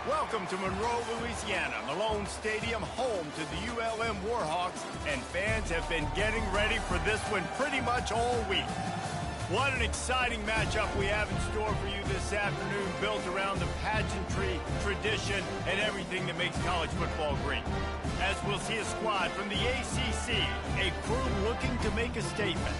Welcome to Monroe, Louisiana, Malone Stadium, home to the ULM Warhawks, and fans have been getting ready for this one pretty much all week. What an exciting matchup we have in store for you this afternoon, built around the pageantry, tradition, and everything that makes college football great. As we'll see a squad from the ACC, a crew looking to make a statement,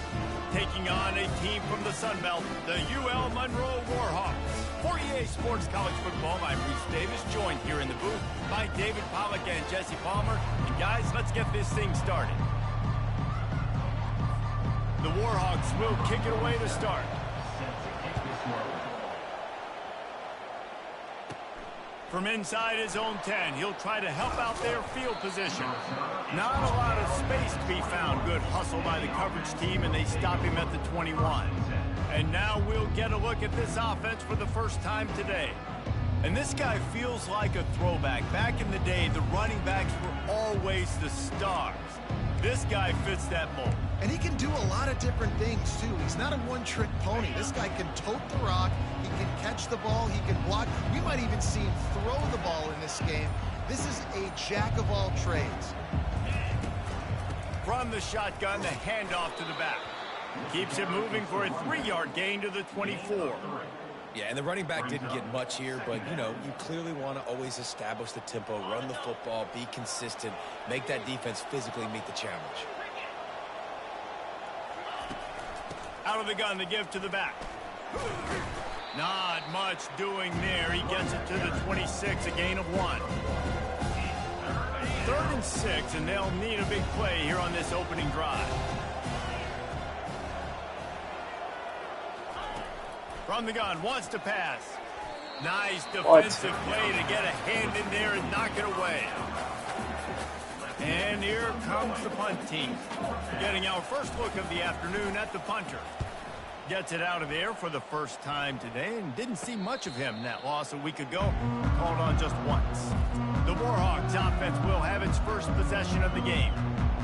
taking on a team from the Sun Belt, the UL Monroe Warhawks. For EA Sports College Football, I'm Reese Davis, joined here in the booth by David Pollack and Jesse Palmer. And guys, let's get this thing started. The Warhawks will kick it away to start. From inside his own 10, he'll try to help out their field position. Not a lot of space to be found. Good hustle by the coverage team, and they stop him at the 21. And now we'll get a look at this offense for the first time today. And this guy feels like a throwback. Back in the day, the running backs were always the stars. This guy fits that mold. And he can do a lot of different things, too. He's not a one-trick pony. This guy can tote the rock. He can catch the ball. He can block. We might even see him throw the ball in this game. This is a jack of all trades. From the shotgun, the handoff to the back. Keeps it moving for a 3-yard gain to the 24. Yeah, and the running back didn't get much here, but, you know, you clearly want to always establish the tempo, run the football, be consistent, make that defense physically meet the challenge. Out of the gun, the give to the back. Not much doing there. He gets it to the 26, a gain of 1. 3rd and 6, and they'll need a big play here on this opening drive. From the gun, wants to pass. Nice defensive play to get a hand in there and knock it away. And here comes the punt team. Getting our first look of the afternoon at the punter. Gets it out of there for the first time today and didn't see much of him. That loss a week ago, called on just once. The Warhawks offense will have its first possession of the game.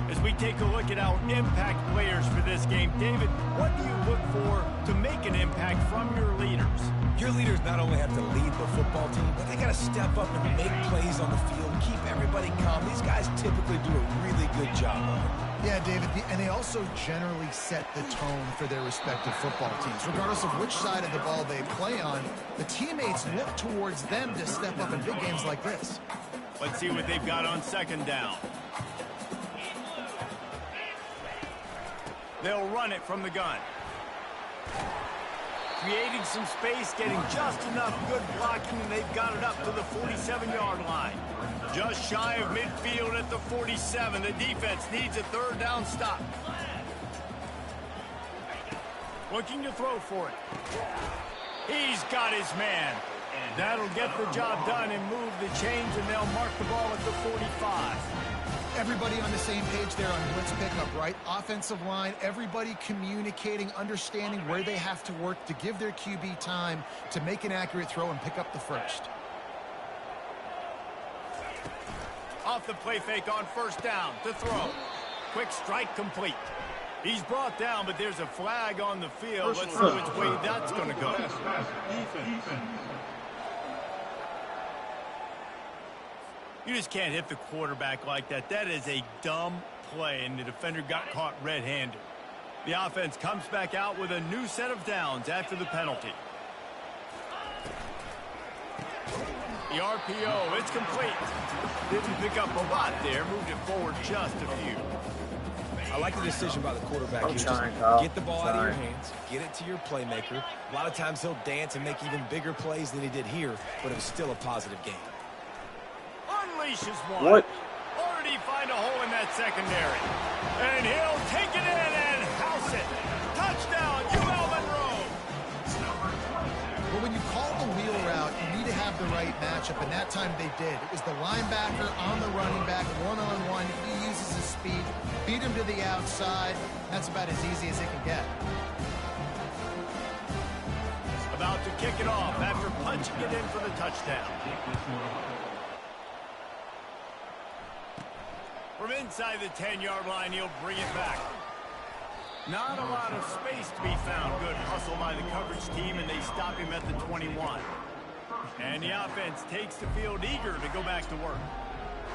As we take a look at our impact players for this game, David, what do you look for to make an impact from your leaders? Your leaders not only have to lead the football team, but they got to step up and make plays on the field, keep everybody calm. These guys typically do a really good job of it. Yeah, David, and they also generally set the tone for their respective football teams. Regardless of which side of the ball they play on, the teammates look towards them to step up in big games like this. Let's see what they've got on 2nd down. They'll run it from the gun. Creating some space, getting just enough good blocking, and they've got it up to the 47-yard line. Just shy of midfield at the 47. The defense needs a 3rd down stop. Looking to throw for it. He's got his man. That'll get the job done and move the chains, and they'll mark the ball at the 45. Everybody on the same page there on blitz pickup, right? Offensive line, everybody communicating, understanding where they have to work to give their QB time to make an accurate throw and pick up the first. Off the play fake on 1st down to throw. Quick strike complete. He's brought down, but there's a flag on the field. Let's see which way that's going to go. You just can't hit the quarterback like that. That is a dumb play, and the defender got caught red-handed. The offense comes back out with a new set of downs after the penalty. The RPO, it's complete. Didn't pick up a lot there, moved it forward just a few. I like the decision by the quarterback here. Just get the ball out of your hands, get it to your playmaker. A lot of times he'll dance and make even bigger plays than he did here, but it was still a positive game. Unleashes one. What? Or did he find a hole in that secondary? And he'll take it in and house it. Touchdown, UL Monroe. But when you call the wheel route, you need to have the right matchup, and that time they did. It was the linebacker on the running back, one-on-one. He uses his speed, beat him to the outside. That's about as easy as it can get. About to kick it off after punching it in for the touchdown. From inside the 10-yard line, he'll bring it back. Not a lot of space to be found. Good hustle by the coverage team, and they stop him at the 21. And the offense takes the field eager to go back to work.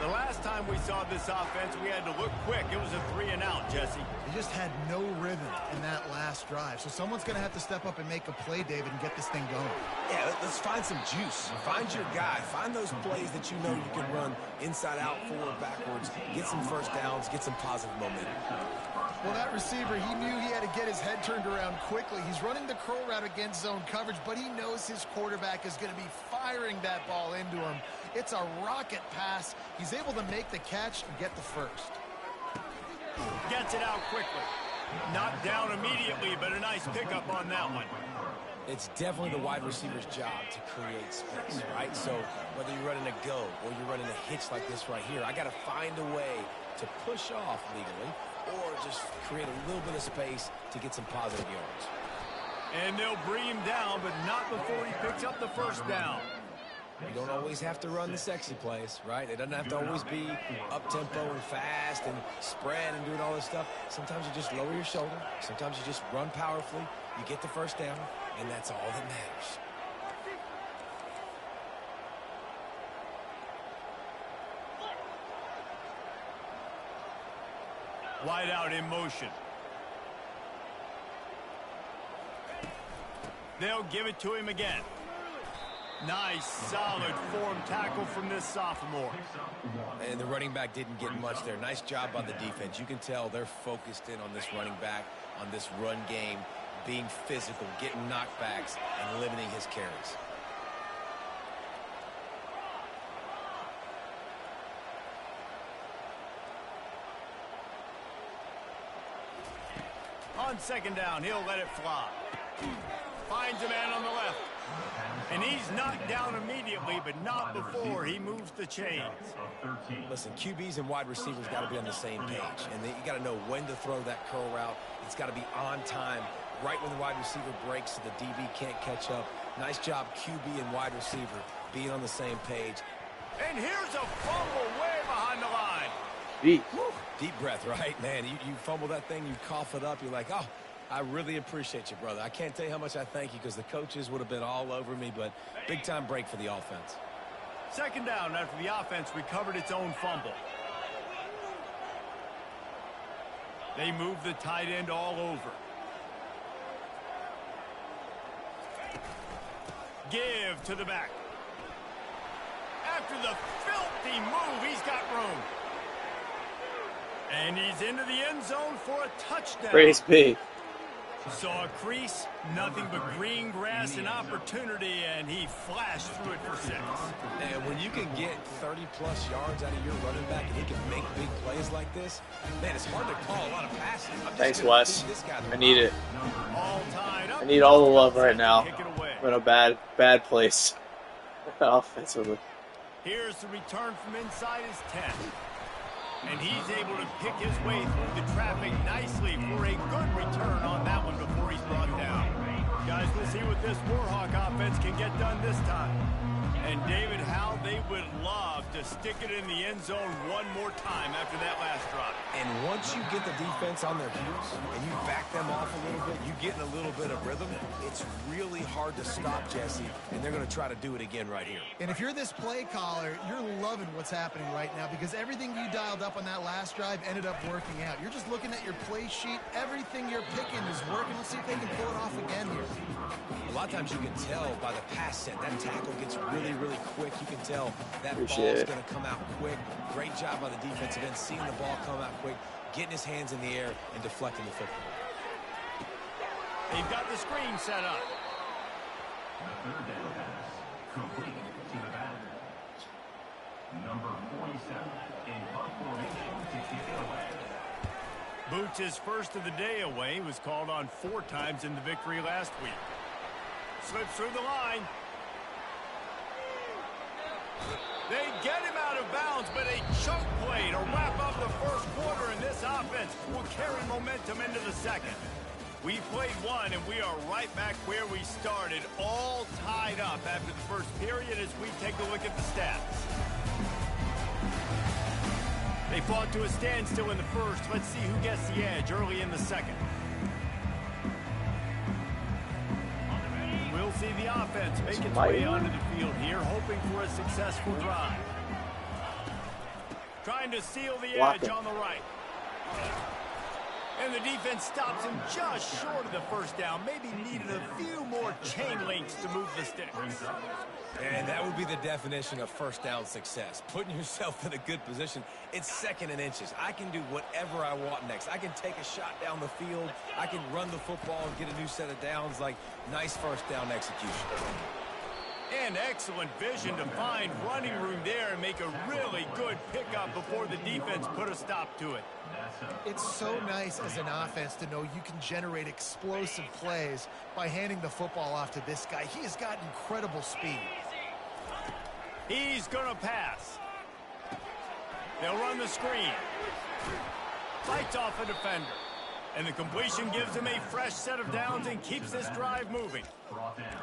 The last time we saw this offense, we had to look quick. It was a 3-and-out, Jesse. They just had no rhythm in that last drive. So someone's going to have to step up and make a play, David, and get this thing going. Yeah, let's find some juice. Find your guy. Find those plays that you know you can run inside out, forward, backwards. Get some first downs. Get some positive momentum. Well, that receiver, he knew he had to get his head turned around quickly. He's running the curl route against zone coverage, but he knows his quarterback is going to be firing that ball into him. It's a rocket pass. He's able to make the catch and get the first. Gets it out quickly. Not down immediately, but a nice pickup on that one. It's definitely the wide receiver's job to create space, right? So whether you're running a go or you're running a hitch like this right here, I got to find a way to push off legally or just create a little bit of space to get some positive yards. And they'll bring him down, but not before he picks up the first down. You don't always have to run the sexy plays, right? It doesn't have to always be up-tempo and fast and spread and doing all this stuff. Sometimes you just lower your shoulder. Sometimes you just run powerfully. You get the first down, and that's all that matters. Wide out in motion. They'll give it to him again. Nice, solid form tackle from this sophomore. And the running back didn't get much there. Nice job by the defense. You can tell they're focused in on this running back, on this run game, being physical, getting knockbacks, and limiting his carries. On second down, he'll let it fly. Finds a man on the left. And he's knocked down immediately, but not before he moves the chains. Listen, QBs and wide receivers got to be on the same page. And you got to know when to throw that curl route. It's got to be on time, right when the wide receiver breaks so the DB can't catch up. Nice job, QB and wide receiver, being on the same page. And here's a fumble way behind the line. Deep breath, right? Man, you fumble that thing, you cough it up, you're like, oh, I really appreciate you, brother. I can't tell you how much I thank you because the coaches would have been all over me, but big-time break for the offense. Second down after the offense recovered its own fumble. They move the tight end all over. Give to the back. After the filthy move, he's got room. And he's into the end zone for a touchdown. Praise be. Saw a crease, nothing but green grass and opportunity, and he flashed through it for 6. And when you can get 30-plus yards out of your running back and he can make big plays like this, man, it's hard to call a lot of passes. Thanks, Wes. I need it. All tied up. I need all the love right now. I'm in a bad place offensively. Here's the return from inside his 10. And he's able to pick his way through the traffic nicely for a good return on that one before he's brought down. Guys, we'll see what this Warhawk offense can get done this time. And David, how they would love to stick it in the end zone one more time after that last drive. And once you get the defense on their heels and you back them off a little bit, you get in a little bit of rhythm, it's really hard to stop, Jesse, and they're going to try to do it again right here. And if you're this play caller, you're loving what's happening right now because everything you dialed up on that last drive ended up working out. You're just looking at your play sheet. Everything you're picking is working. Let's see if they can pull it off again here. A lot of times you can tell by the pass set. That tackle gets really quick. You can tell that ball's going to come out quick. Great job by the defensive end, seeing the ball come out quick, getting his hands in the air, and deflecting the football. They've got the screen set up. The third down pass, complete to the batter. Number 47 in punt formation to kick it away. Boots' first of the day away was called on 4 times in the victory last week. Slips through the line. They get him out of bounds, but a choke play to wrap up the first quarter, and this offense will carry momentum into the second. We played one, and we are right back where we started, all tied up after the first period as we take a look at the stats. They fought to a standstill in the first. Let's see who gets the edge early in the second. see the offense make its way onto the field here, hoping for a successful drive. Trying to seal the edge on the right. And the defense stops him just short of the first down. Maybe needed a few more chain links to move the sticks. And that would be the definition of first down success. Putting yourself in a good position. It's 2nd and inches. I can do whatever I want next. I can take a shot down the field. I can run the football and get a new set of downs. Like, nice first down execution. And excellent vision to find running room there and make a really good pickup before the defense put a stop to it. It's so nice as an offense to know you can generate explosive plays by handing the football off to this guy. He has got incredible speed. He's going to pass. They'll run the screen. Fights off a defender. And the completion gives him a fresh set of downs and keeps this drive moving.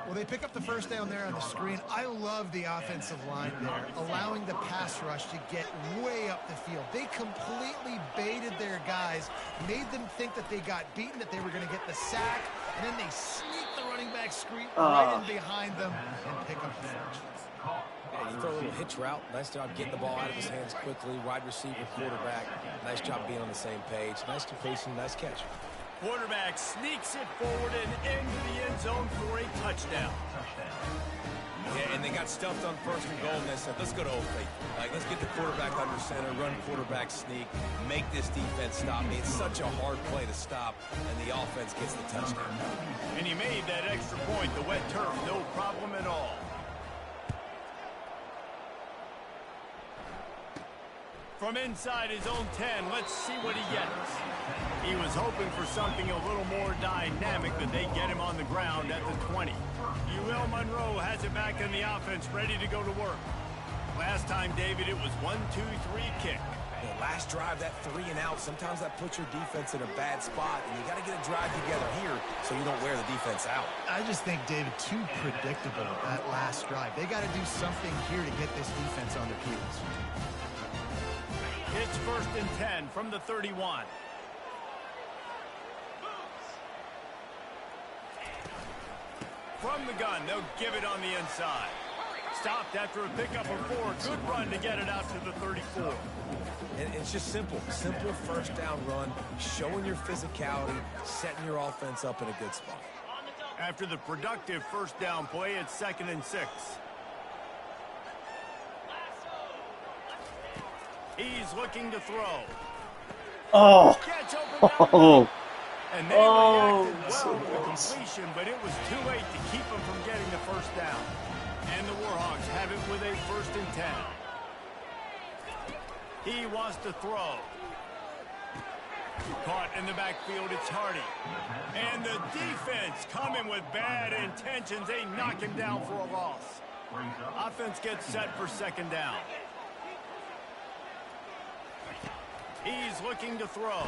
Well, they pick up the first down there on the screen. I love the offensive line there, allowing the pass rush to get way up the field. They completely baited their guys, made them think that they got beaten, that they were going to get the sack, and then they sneak the running back screen right in behind them and pick up the first. Yeah, you throw a little hitch route. Nice job getting the ball out of his hands quickly. Wide receiver, quarterback. Nice job being on the same page. Nice completion, nice catch. Quarterback sneaks it forward and into the end zone for a touchdown. Yeah, and they got stuffed on 1st and goal, and they said, let's go to Old Faithful. Like, let's get the quarterback under center, run quarterback sneak, make this defense stop me. It's such a hard play to stop, and the offense gets the touchdown. And he made that extra point. The wet turf, no problem at all. From inside his own 10, let's see what he gets. He was hoping for something a little more dynamic, but they get him on the ground at the 20. UL Monroe has it back in the offense, ready to go to work. Last time, David, it was 1-2-3 kick. The last drive, that 3 and out, sometimes that puts your defense in a bad spot, and you got to get a drive together here so you don't wear the defense out. I just think, David, too predictable that last drive. They got to do something here to get this defense on their heels. It's 1st and 10 from the 31. From the gun, they'll give it on the inside. Stopped after a pickup of 4. Good run to get it out to the 34. And it's just simple. Simple first down run, showing your physicality, setting your offense up in a good spot. After the productive first down play, it's 2nd and 6. He's looking to throw. Oh. Catch open down. And they reacted well so to the completion, but it was too late to keep them from getting the first down. And the Warhawks have it with a 1st and 10. He wants to throw. Caught in the backfield, it's Hardy. And the defense coming with bad intentions. They knock him down for a loss. Offense gets set for 2nd down. He's looking to throw.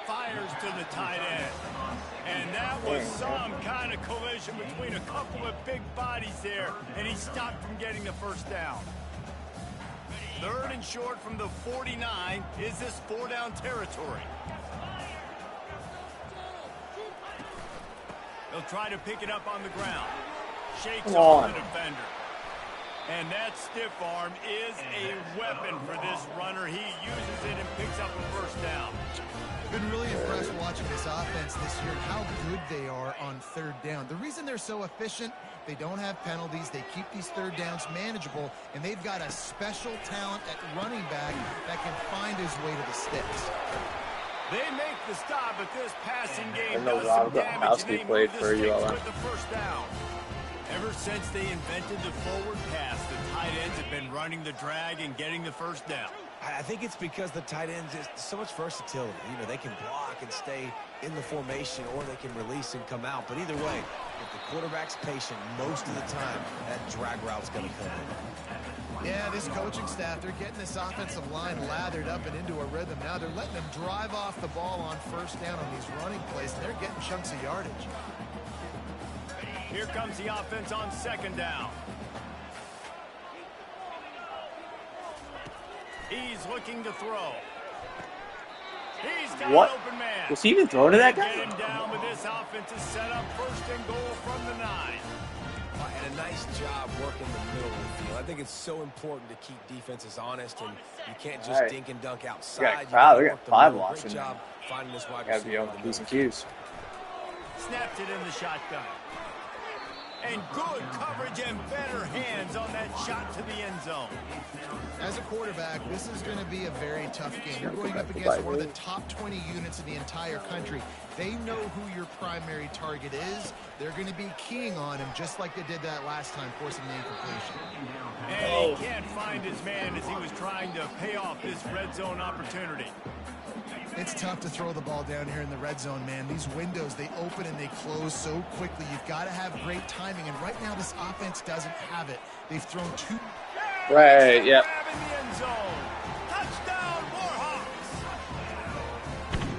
Fires to the tight end. And that was some kind of collision between a couple of big bodies there, and he stopped from getting the first down. 3rd and short from the 49. Is this 4-down territory? They'll try to pick it up on the ground. Shakes off the defender. And that stiff arm is a weapon for this runner. He uses it and picks up a first down. Been really impressed watching this offense this year, how good they are on 3rd down. The reason they're so efficient, they don't have penalties. They keep these 3rd downs manageable, and they've got a special talent at running back that can find his way to the sticks. They make the stop, but this passing game does some damage, and they move the sticks with the first down. Ever since they invented the forward pass, the tight ends have been running the drag and getting the first down. I think it's because the tight ends is so much versatility. You know, they can block and stay in the formation, or they can release and come out. But either way, if the quarterback's patient most of the time, that drag route's going to come in. Yeah, this coaching staff, they're getting this offensive line lathered up and into a rhythm. Now they're letting them drive off the ball on first down on these running plays, and they're getting chunks of yardage. Here comes the offense on 2nd down. He's looking to throw. He's What? Was he even throwing to that guy? Get him down with this offensive setup. First and goal from the 9. And a nice job working the middle of the field. I think it's so important to keep defenses honest, and you can't just dink and dunk outside. We got 5 watching. Great job finding this wide receiver. Got to be on P's and Q's. Snapped it in the shotgun. And good coverage and better hands on that shot to the end zone. As a quarterback, this is going to be a very tough game. You're going up against one of the top 20 units in the entire country. They know who your primary target is. They're going to be keying on him just like they did that last time, forcing the incompletion. And he can't find his man as he was trying to pay off this red zone opportunity. It's tough to throw the ball down here in the red zone, man. These windows, they open and they close so quickly. You've got to have great timing, and right now this offense doesn't have it. They've thrown 2. Right, yeah. Touchdown, Warhawks!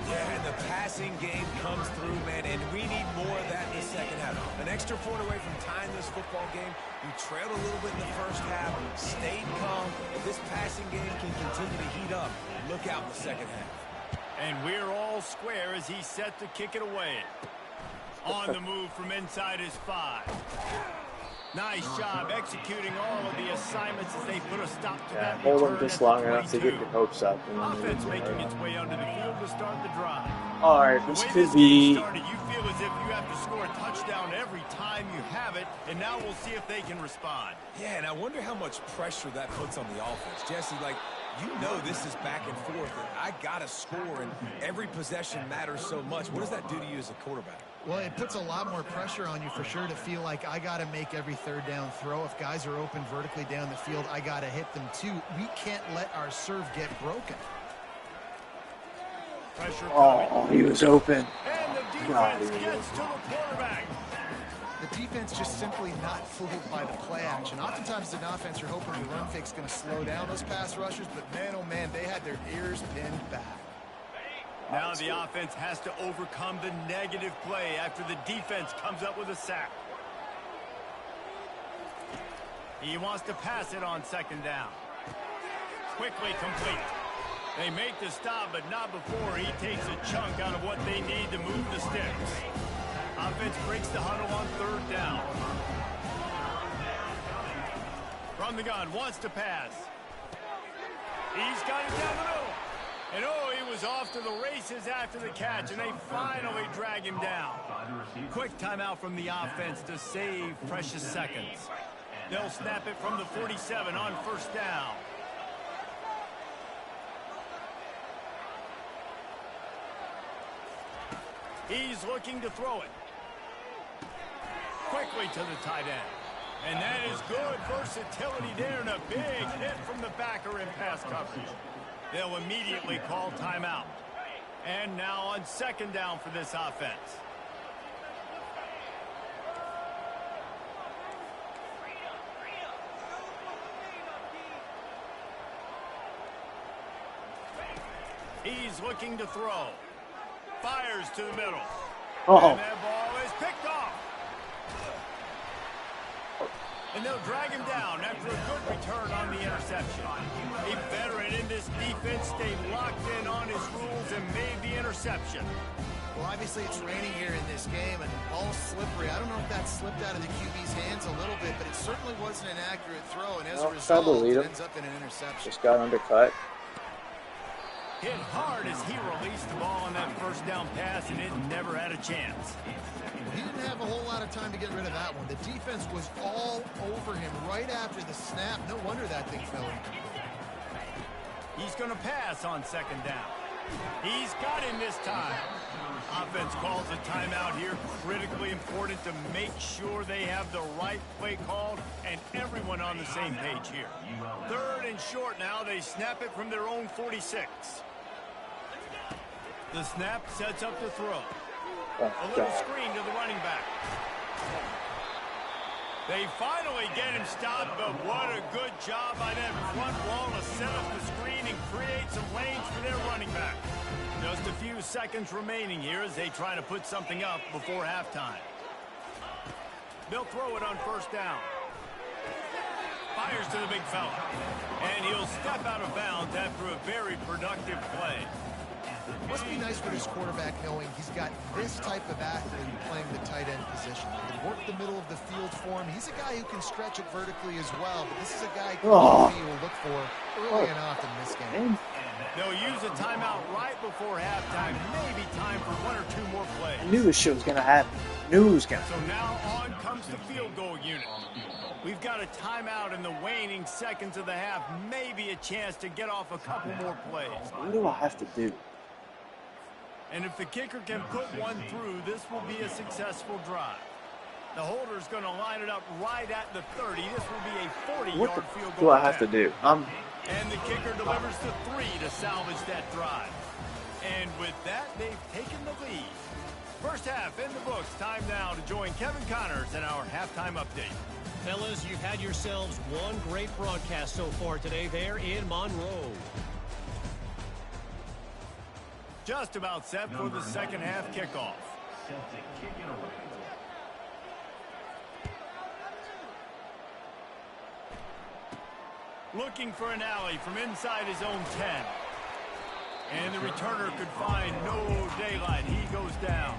Yeah, and the passing game comes through, man, and we need more of that in the second half. An extra point away from tying this football game. We trailed a little bit in the first half, stayed calm. If this passing game can continue to heat up, look out in the second half. And we're all square as he's set to kick it away. On the move from inside his 5. Nice job executing all of the assignments as they put a stop to that return. Hold him just long enough to get your hopes up. Offense making its way onto the field to start the drive. All right, this could be. Started, you feel as if you have to score a touchdown every time you have it, and now we'll see if they can respond. Yeah, and I wonder how much pressure that puts on the offense. Jesse, like, you know this is back and forth, and I got to score, and every possession matters so much. What does that do to you as a quarterback? Well, it puts a lot more pressure on you for sure to feel like I got to make every third down throw. If guys are open vertically down the field, I got to hit them too. We can't let our serve get broken. Pressure oh, he was open. And the defense gets to the quarterback. The defense just simply not fooled by the play action. Oftentimes, an offense, you're hoping the run fake's going to slow down those pass rushers, but man, oh man, they had their ears pinned back. Now the offense has to overcome the negative play after the defense comes up with a sack. He wants to pass it on second down. Quickly complete. They make the stop, but not before he takes a chunk out of what they need to move the sticks. Offense breaks the huddle on third down. From the gun, wants to pass. He's got it down the middle. And oh, he was off to the races after the catch, and they finally drag him down. Quick timeout from the offense to save precious seconds. They'll snap it from the 47 on first down. He's looking to throw it. Quickly to the tight end. And that is good versatility there, and a big hit from the backer in pass coverage. They'll immediately call timeout. And now on second down for this offense. He's looking to throw. Fires to the middle. Oh. And that ball is picked off. And they'll drag him down after a good return on the interception. A veteran in this defense stayed locked in on his rules and made the interception. Well, obviously it's raining here in this game, and ball's slippery. I don't know if that slipped out of the QB's hands a little bit, but it certainly wasn't an accurate throw, and as a result, it ends up in an interception. Just got undercut. Hit hard as he released the ball on that first down pass, and it never had a chance. He didn't have a whole lot of time to get rid of that one. The defense was all over him right after the snap. No wonder that thing fell incomplete. He's going to pass on second down. He's got him this time. Offense calls a timeout here. Critically important to make sure they have the right play called and everyone on the same page here. Third and short now. They snap it from their own 46. The snap sets up the throw. A little screen to the running back. They finally get him stopped, but what a good job by that front wall to set up the screen and create some lanes for their running back. Just a few seconds remaining here as they try to put something up before halftime. They'll throw it on first down. Fires to the big fella. And he'll step out of bounds after a very productive play. Must be nice for this quarterback knowing he's got this type of athlete playing the tight end position. He can work the middle of the field for him. He's a guy who can stretch it vertically as well, but this is a guy Coach will look for early and often in this game. They'll use a timeout right before halftime. Maybe time for 1 or 2 more plays. I knew this shit was going to happen. Knew it was going to happen. So now on comes the field goal unit. We've got a timeout in the waning seconds of the half. Maybe a chance to get off a couple more plays. What do I have to do? And if the kicker can put one through, this will be a successful drive. The holder's going to line it up right at the 30. This will be a 40-yard field goal. What do I have to do? And the kicker delivers the 3 to salvage that drive. And with that, they've taken the lead. First half in the books. Time now to join Kevin Connors in our halftime update. Fellas, you've had yourselves one great broadcast so far today there in Monroe. Just about set for the second half kickoff. Set to kick it away. Looking for an alley from inside his own 10. And the returner could find no daylight. He goes down.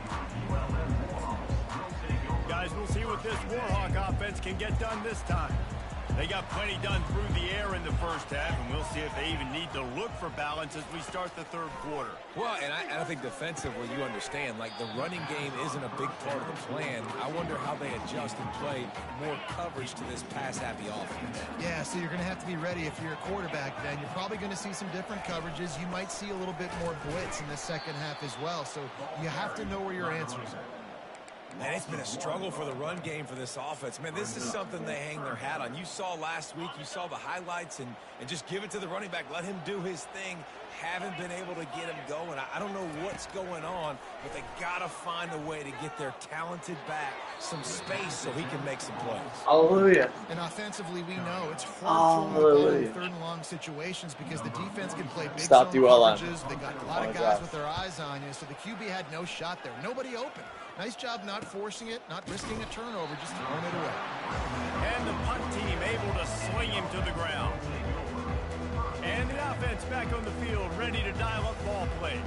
Guys, we'll see what this Warhawk offense can get done this time. They got plenty done through the air in the first half, and we'll see if they even need to look for balance as we start the third quarter. Well, and I think defensively, you understand, like the running game isn't a big part of the plan. I wonder how they adjust and play more coverage to this pass-happy offense. Yeah, so you're going to have to be ready if you're a quarterback then. You're probably going to see some different coverages. You might see a little bit more blitz in the second half as well, so you have to know where your answers are. Man, it's been a struggle for the run game for this offense. Man, this is something they hang their hat on. You saw last week, you saw the highlights, and just give it to the running back. Let him do his thing. Haven't been able to get him going. I don't know what's going on, but they got to find a way to get their talented back some space so he can make some plays. Hallelujah. And offensively, we know it's hard to throw in third and long situations because the defense can play big zone coverages. They got a lot of guys with their eyes on you, so the QB had no shot there. Nobody open. Nice job not forcing it, not risking a turnover, just throwing it away. And the punt team able to swing him to the ground. And the offense back on the field, ready to dial up ball plays.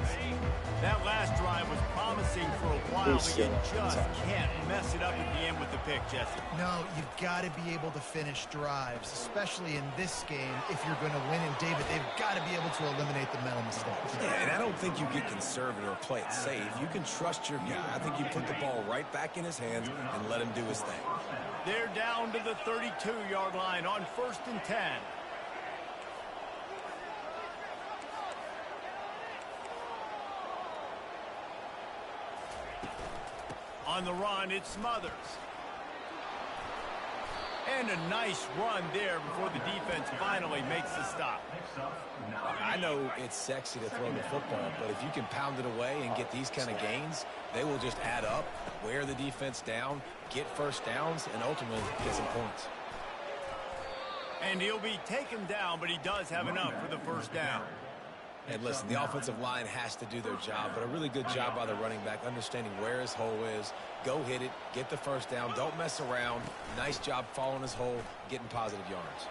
That last drive was promising for a while, but you just can't mess it up at the end with the pick, Jesse. No, you've got to be able to finish drives, especially in this game if you're going to win. And, David, they've got to be able to eliminate the mental mistakes. Yeah, and I don't think you get conservative or play it safe. You can trust your guy. I think you put the ball right back in his hands and let him do his thing. They're down to the 32-yard line on 1st and 10. On the run, it's Smothers. And a nice run there before the defense finally makes the stop. I know it's sexy to throw the football, but if you can pound it away and get these kind of gains, they will just add up, wear the defense down, get first downs, and ultimately get some points. And he'll be taken down, but he does have enough for the first down. And listen, the offensive line has to do their job, but a really good job by the running back, understanding where his hole is. Go hit it, get the first down, don't mess around. Nice job following his hole, getting positive yards.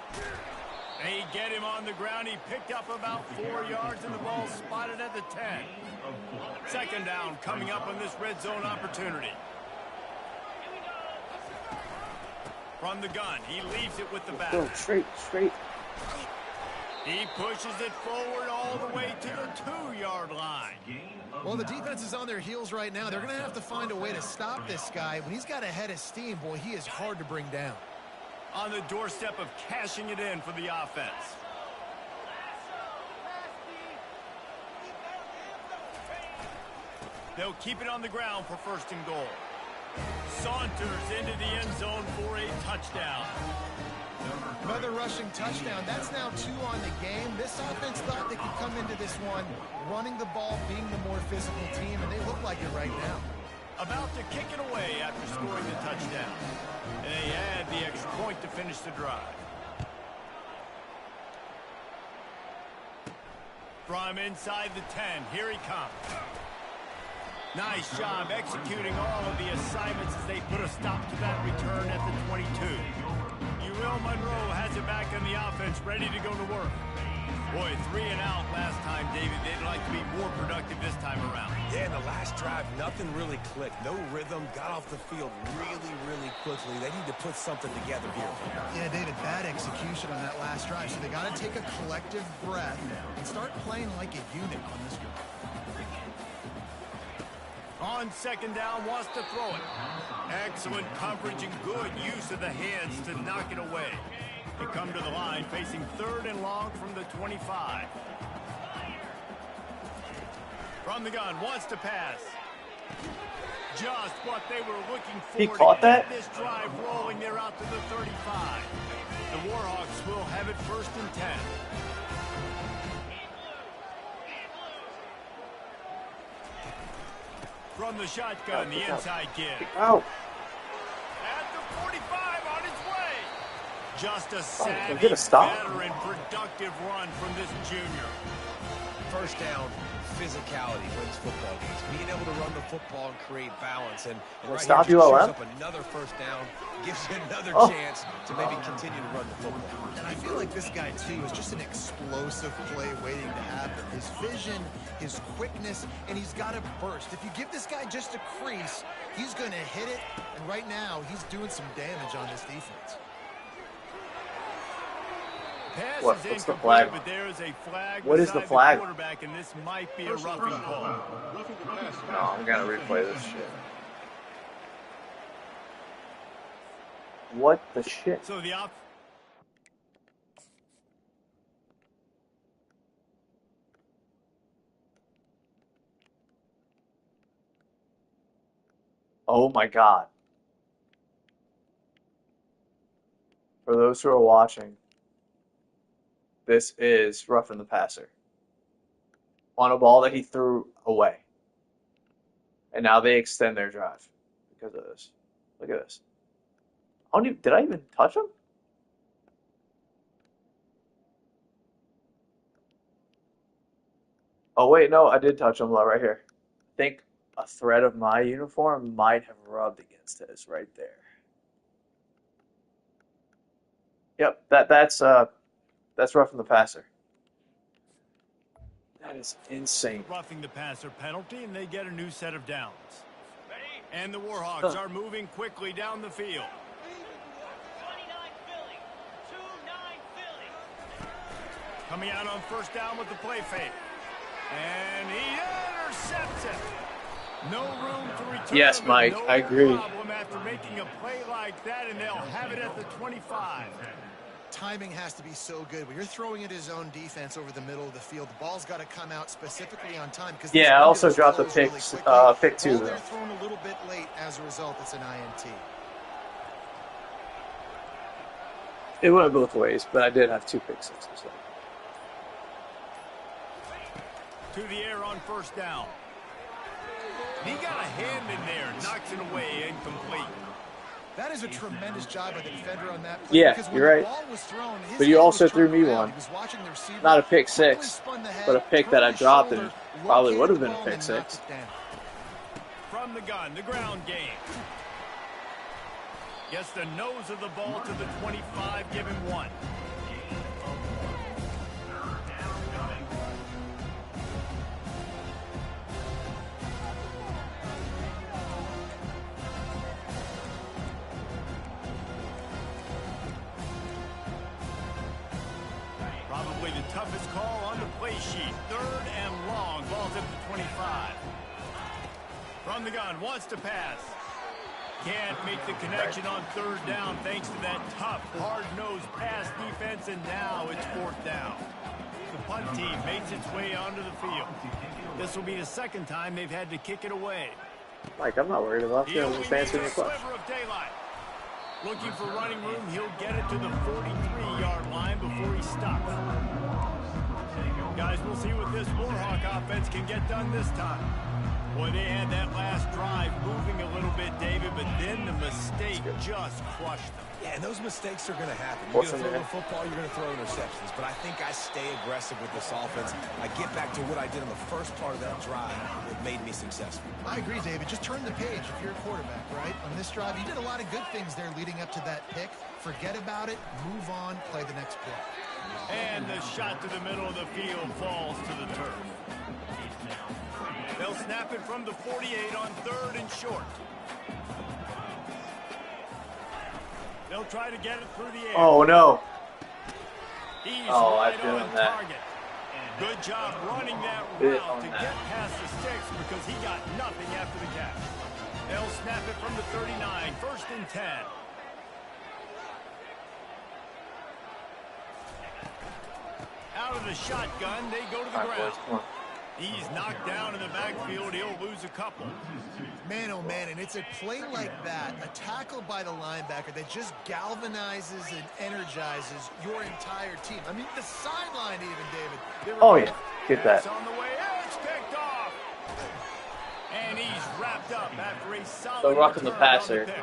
They get him on the ground. He picked up about 4 yards, and the ball spotted at the 10. Second down coming up on this red zone opportunity. From the gun, he leaves it with the back. Go straight. He pushes it forward all the way to the 2-yard line. Well, the defense is on their heels right now. They're going to have to find a way to stop this guy. When he's got a head of steam, boy, he is hard to bring down. On the doorstep of cashing it in for the offense. They'll keep it on the ground for 1st and goal. Saunters into the end zone for a touchdown. Another rushing touchdown. That's now 2 on the game. This offense thought they could come into this one running the ball, being the more physical team, and they look like it right now. About to kick it away after scoring the touchdown. And they add the extra point to finish the drive. From inside the 10, here he comes. Nice job executing all of the assignments as they put a stop to that return at the 22. Monroe has it back in the offense, ready to go to work. Boy, 3 and out last time, David. They'd like to be more productive this time around. Yeah, in the last drive, nothing really clicked. No rhythm, got off the field really, really quickly. They need to put something together here. Yeah, David, bad execution on that last drive, so they got to take a collective breath and start playing like a unit on this drive. On second down, wants to throw it. Excellent coverage and good use of the hands to knock it away. They come to the line facing 3rd and long from the 25. From the gun, wants to pass. Just what they were looking for. He caught that? This drive rolling, they're out to the 35. The Warhawks will have it 1st and 10. From the shotgun, the inside give. Ow. At the 45 on its way. Just a savvy, veteran, productive run from this junior. First down, physicality wins football games. Being able to run the football and create balance. And right stop here, ULM? shows up another first down, gives you another chance to maybe continue to run the football. And I feel like this guy, too, is just an explosive play waiting to happen. His vision, his quickness, and he's got to burst. If you give this guy just a crease, he's going to hit it. And right now, he's doing some damage on this defense. What's the flag? But there is a flag. What is the flag? Quarterback, and this might be a roughing call. No, I'm gonna replay this shit. What the shit? So the Oh my god. For those who are watching, this is roughing the passer on a ball that he threw away. And now they extend their drive because of this. Look at this. Did I even touch him? Oh, wait, no, I did touch him right here. I think a thread of my uniform might have rubbed against his right there. Yep, that's roughing the passer. That is insane. Roughing the passer penalty, and they get a new set of downs. And the Warhawks are moving quickly down the field. 29 Philly. 2-9 Philly. Coming out on first down with the play fake. And he intercepts it. No room to return. Yes, Mike, no I agree. Problem after making a play like that, and they'll have it at the 25. Timing has to be so good. When you're throwing at his own defense over the middle of the field, the ball's got to come out specifically on time. Yeah, I also dropped the pick, pick 2, though. They're thrown a little bit late. As a result, it's an INT. It went both ways, but I did have 2 pick 6s. So. To the air on first down. He got a hand in there, knocks it away, incomplete. That is a tremendous job by the defender on that play. Yeah, you're right. But you also threw me one. Not a pick 6, but a pick that I dropped and probably would have been a pick 6. From the gun, the ground game. Gets the nose of the ball to the 25, give him 1. Probably the toughest call on the play sheet. 3rd and long. Ball's at the 25. From the gun, wants to pass. Can't make the connection on 3rd down thanks to that tough, hard-nosed pass defense, and now it's 4th down. The punt team makes its way onto the field. This will be the 2nd time they've had to kick it away. Mike, I'm not worried about you. I'm just answering your question. Looking for running room, he'll get it to the 43-yard line before he stops. Guys, we'll see what this Warhawk offense can get done this time. Boy, they had that last drive moving a little bit, David, but then the mistake just crushed them. Yeah, and those mistakes are going to happen. You're going to throw the football, you're going to throw interceptions. But I think I stay aggressive with this offense. I get back to what I did in the first part of that drive that made me successful. I agree, David. Just turn the page if you're a quarterback, right? On this drive, you did a lot of good things there leading leading up to that pick. Forget about it, move on, play the next play. And the shot to the middle of the field falls to the turf. They'll snap it from the 48 on 3rd and short. They'll try to get it through the air. Oh, no. He's I right feel on that. target. Good job running that Bit route on to that. get past the sticks because he got nothing after the catch. They'll snap it from the 39, 1st and 10. Out of the shotgun, they go to the All right, ground. boys, come on. He's knocked down in the backfield. He'll lose a couple. Man, oh man, and it's a play like that, a tackle by the linebacker that just galvanizes and energizes your entire team. I mean, the sideline even, David. They were Oh, yeah. Get that. Pass on the way. It's picked off. And he's wrapped up after a solid So rocking the return on passer. pick.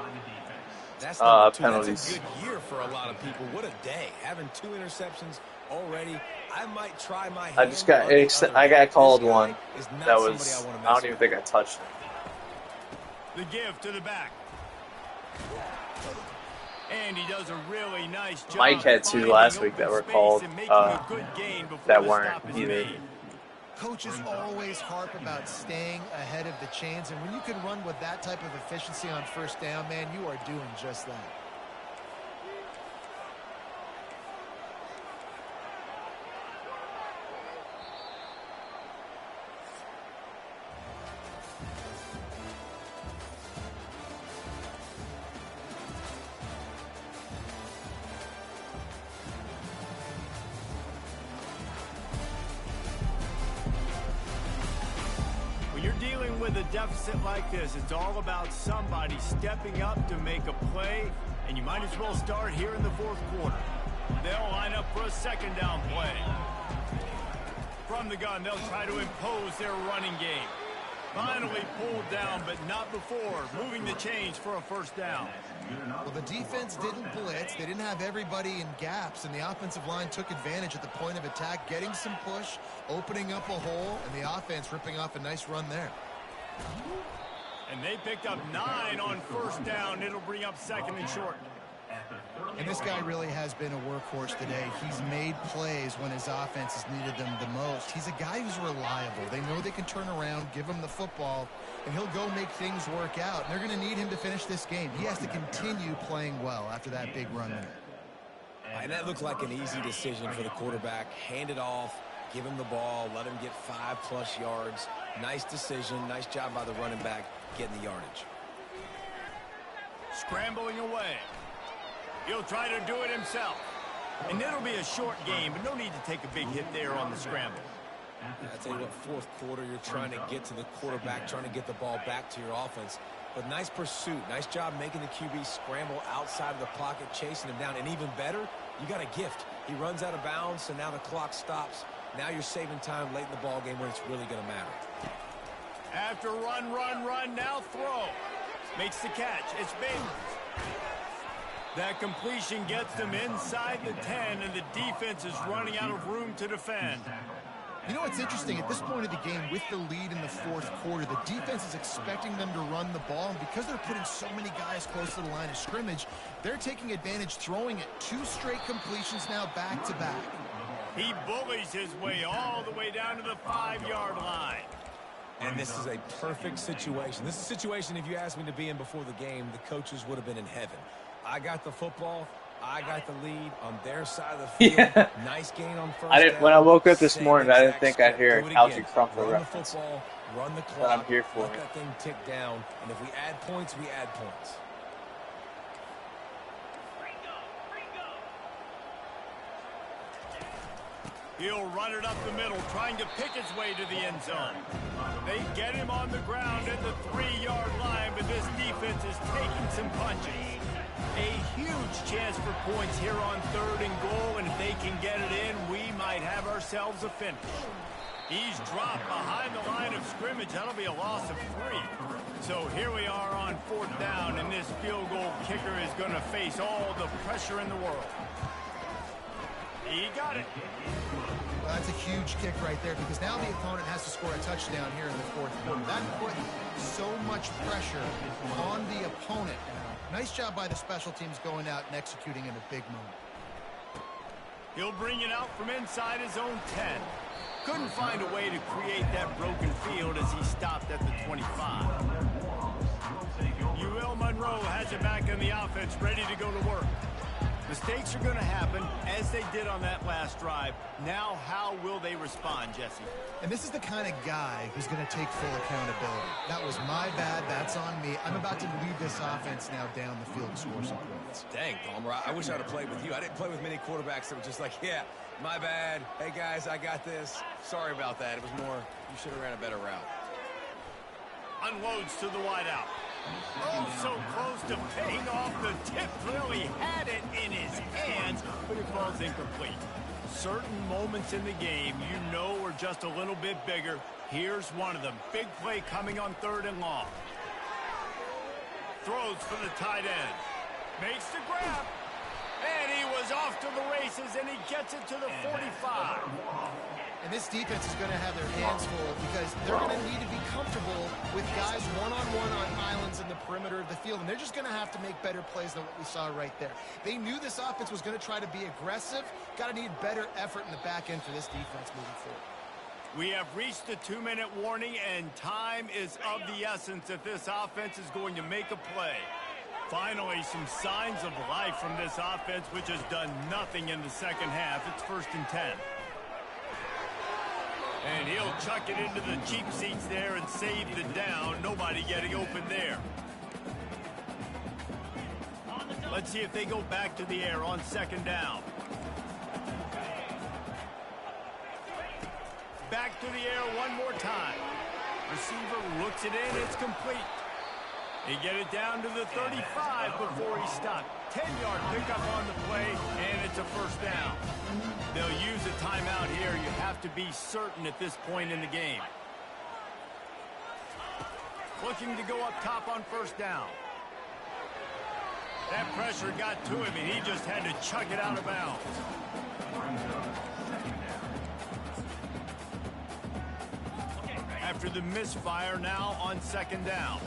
That's number 2. Penalties. That's a good year for a lot of people. What a day. Having 2 interceptions already. I might try my hand I just got on the other I got guy. called This guy one is not that somebody was wanna I mess don't even with. think I touched him. The give to the back. And he does a really nice job. Mike had 2 finding last week that open were space called and making a good gain before that the weren't stop is either. made. Coaches always harp about staying ahead of the chains, and when you can run with that type of efficiency on 1st down, man, you are doing just that. When you're dealing with a deficit like this, it's all about somebody stepping up to make a play, and you might as well start here in the 4th quarter. They'll line up for a 2nd down play. From the gun, they'll try to impose their running game. Finally pulled down, but not before. Moving the chains for a 1st down. Well, the defense didn't blitz. They didn't have everybody in gaps, and the offensive line took advantage at the point of attack, getting some push, opening up a hole, and the offense ripping off a nice run there. And they picked up 9 on 1st down. It'll bring up 2nd and short. And this guy really has been a workhorse today. He's made plays when his offense has needed them the most. He's a guy who's reliable. They know they can turn around, give him the football, and he'll go make things work out. And they're going to need him to finish this game. He has to continue playing well after that big run there. And that looked like an easy decision for the quarterback. Hand it off, give him the ball, let him get 5+ yards. Nice decision. Nice job by the running back getting the yardage. Scrambling away. He'll try to do it himself. And it'll be a short game, but no need to take a big hit there on the scramble. I tell you what, 4th quarter, you're trying to get to the quarterback, trying to get the ball back to your offense. But nice pursuit. Nice job making the QB scramble outside of the pocket, chasing him down. And even better, you got a gift. He runs out of bounds, so now the clock stops. Now you're saving time late in the ball game when it's really going to matter. After run, now throw. Makes the catch. It's Baylor. That completion gets them inside the 10, and the defense is running out of room to defend. You know what's interesting? At this point of the game, with the lead in the 4th quarter, the defense is expecting them to run the ball, and because they're putting so many guys close to the line of scrimmage, they're taking advantage, throwing it 2 straight completions now back-to-back. He bullies his way all the way down to the 5-yard line. And this is a perfect situation. This is a situation, if you asked me to be in before the game, the coaches would have been in heaven. I got the football. I got the lead on their side of the field. Yeah. Nice gain on 1st I didn't. down. When I woke up this Same morning, I didn't exact think I'd script. hear Do it Algie again. Crumpler Run reference. the football, run the But clock. I'm here for let it. that thing tick down, and if we add points, we add points. He'll run it up the middle, trying to pick his way to the end zone. They get him on the ground at the 3-yard line, but this defense is taking some punches. A huge chance for points here on 3rd and goal, and if they can get it in, we might have ourselves a finish. He's dropped behind the line of scrimmage. That'll be a loss of 3. So here we are on 4th down, and this field goal kicker is going to face all the pressure in the world. He got it. Well, that's a huge kick right there, because now the opponent has to score a touchdown here in the 4th quarter. That put so much pressure on the opponent. Nice job by the special teams going out and executing in a big moment. He'll bring it out from inside his own 10. Couldn't find a way to create that broken field as he stopped at the 25. UL Monroe has it back in the offense, ready to go to work. Mistakes are going to happen, as they did on that last drive. Now, how will they respond, Jesse? And this is the kind of guy who's going to take full accountability. That was my bad. That's on me. I'm about to lead this offense now down the field and score some points. Dang, Palmer, I wish I'd have played with you. I didn't play with many quarterbacks that were just like, yeah, my bad. Hey, guys, I got this. Sorry about that. It was more, you should have ran a better route. Unloads to the wideout. Oh, so close to paying off the tip. Clearly had it in his hands, but it falls incomplete. Certain moments in the game you know are just a little bit bigger. Here's one of them. Big play coming on 3rd and long. Throws for the tight end. Makes the grab. And he was off to the races, and he gets it to the 45. And this defense is going to have their hands full because they're going to need to be comfortable with guys one-on-one on islands in the perimeter of the field. And they're just going to have to make better plays than what we saw right there. They knew this offense was going to try to be aggressive. Got to need better effort in the back end for this defense moving forward. We have reached the 2-minute warning, and time is of the essence if this offense is going to make a play. Finally, some signs of life from this offense, which has done nothing in the second half. It's 1st and 10. And he'll chuck it into the cheap seats there and save the down. Nobody getting open there. Let's see if they go back to the air on 2nd down. Back to the air one more time. Receiver looks it in. It's complete. They get it down to the 35 before he stopped. 10-yard pickup on the play, and it's a 1st down. They'll use a timeout here. You have to be certain at this point in the game. Looking to go up top on 1st down. That pressure got to him, and he just had to chuck it out of bounds. After the misfire, now on 2nd down.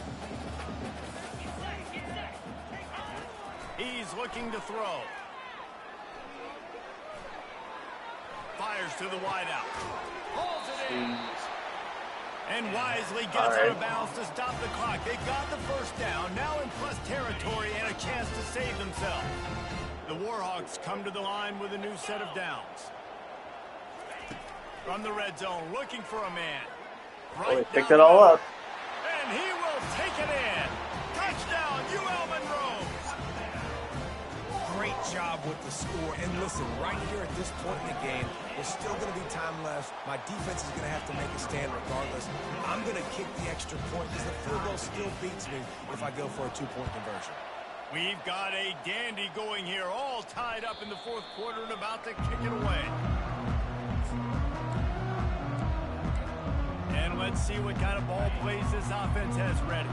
He's looking to throw. Fires to the wideout. Holds it in. And wisely gets out of bounds to stop the clock. They got the 1st down, now in plus territory and a chance to save themselves. The Warhawks come to the line with a new set of downs. From the red zone, looking for a man. Right, they picked it all up. And he will take it in. Touchdown, UL Monroe. Great job with the score. And listen, right here at this point in the game, there's still going to be time left. My defense is going to have to make a stand regardless. I'm going to kick the extra point because the field goal still beats me if I go for a 2-point conversion. We've got a dandy going here, all tied up in the 4th quarter and about to kick it away. And let's see what kind of ball plays this offense has ready.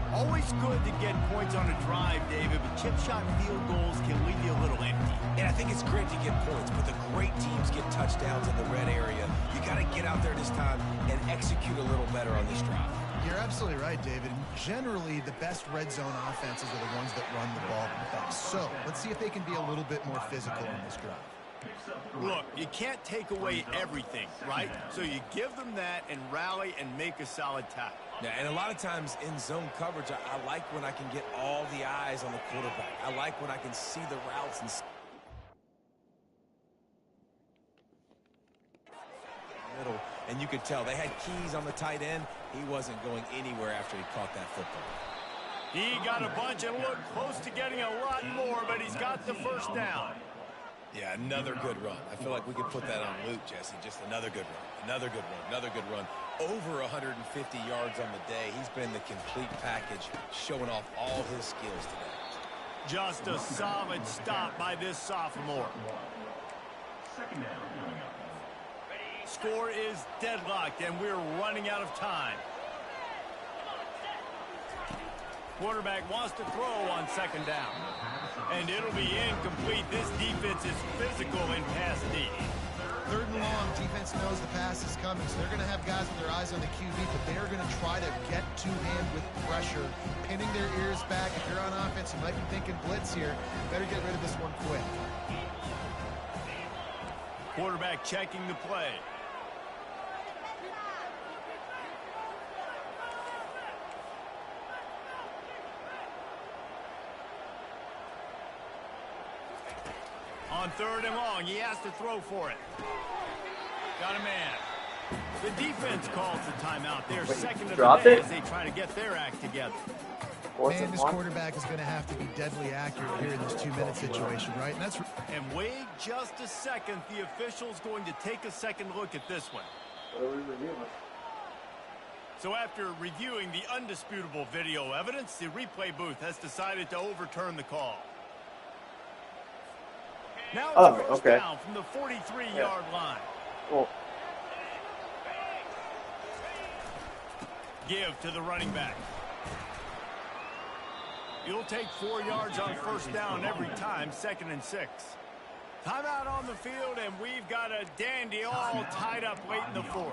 Always good to get points on a drive, David, but chip shot field goals can leave you a little empty. And I think it's great to get points, but the great teams get touchdowns in the red area. You got to get out there this time and execute a little better on this drive. You're absolutely right, David. Generally, the best red zone offenses are the ones that run the ball the best. So let's see if they can be a little bit more physical on this drive. Look, you can't take away everything, right? So you give them that and rally and make a solid tackle. Yeah, and a lot of times in zone coverage, I like when I can get all the eyes on the quarterback. I like when I can see the routes and middle. And you could tell they had keys on the tight end. He wasn't going anywhere after he caught that football. He got a bunch and looked close to getting a lot more, but he's got the 1st down. Yeah, another good run. I feel like we could put that on loop, Jesse. Just another good run, another good run, another good run. Over 150 yards on the day. He's been the complete package, showing off all his skills today. Just a solid stop by this sophomore. Score is deadlocked, and we're running out of time. Quarterback wants to throw on 2nd down. And it'll be incomplete. This defense is physical in pass D. 3rd and long, defense knows the pass is coming, so they're going to have guys with their eyes on the QB, but they're going to try to get to him with pressure, pinning their ears back. If you're on offense, you might be thinking blitz here. You better get rid of this one quick. Quarterback checking the play. On 3rd and long, he has to throw for it. Got a man. The defense calls the timeout. They're second of the day as they try to get their act together. Man, this quarterback is going to have to be deadly accurate here in this 2-minute situation, right? And wait just a second. The official's going to take a second look at this one. What are we reviewing? So after reviewing the undisputable video evidence, the replay booth has decided to overturn the call. Now it's first down from the 43-yard line. Cool. Give to the running back. You'll take 4 yards on first down every time, 2nd and 6. Timeout on the field, and we've got a dandy all tied up late in the 4th.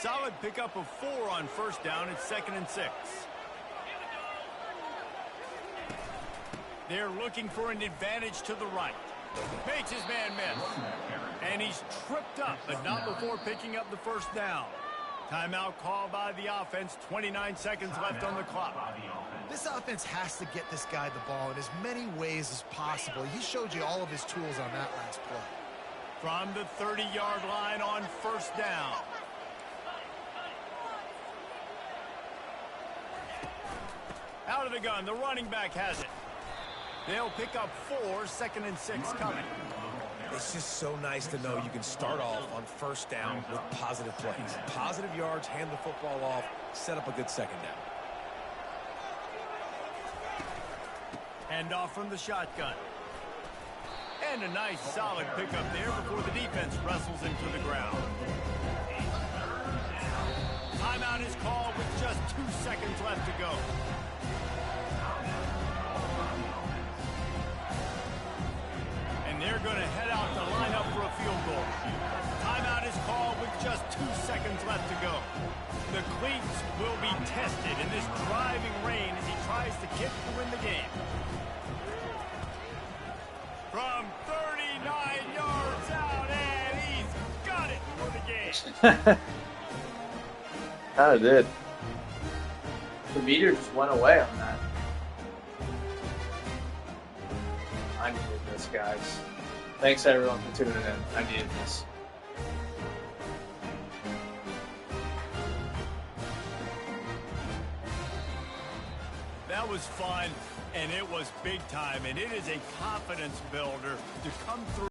Solid pickup of 4 on first down. It's 2nd and 6. They're looking for an advantage to the right. Makes his man miss. And he's tripped up, but not before picking up the first down. Timeout called by the offense. 29 seconds left on the clock. This offense has to get this guy the ball in as many ways as possible. He showed you all of his tools on that last play. From the 30-yard line on first down. Out of the gun, the running back has it. They'll pick up 4, 2nd and 6 coming. It's just so nice to know you can start off on first down with positive plays. Positive yards, hand the football off, set up a good second down. Hand off from the shotgun. And a nice solid pickup there before the defense wrestles him to the ground. Timeout is called with just 2 seconds left to go. And they're going to head out to line up for a field goal. Timeout is called with just 2 seconds left to go. The cleats will be tested in this driving rain as he tries to kick to win the game. From 39 yards out, and he's got it for the game. Kind of did. The meter just went away on that. I needed this, guys. Thanks everyone for tuning in. I needed this. That was fun, and it was big time, and it is a confidence builder to come through.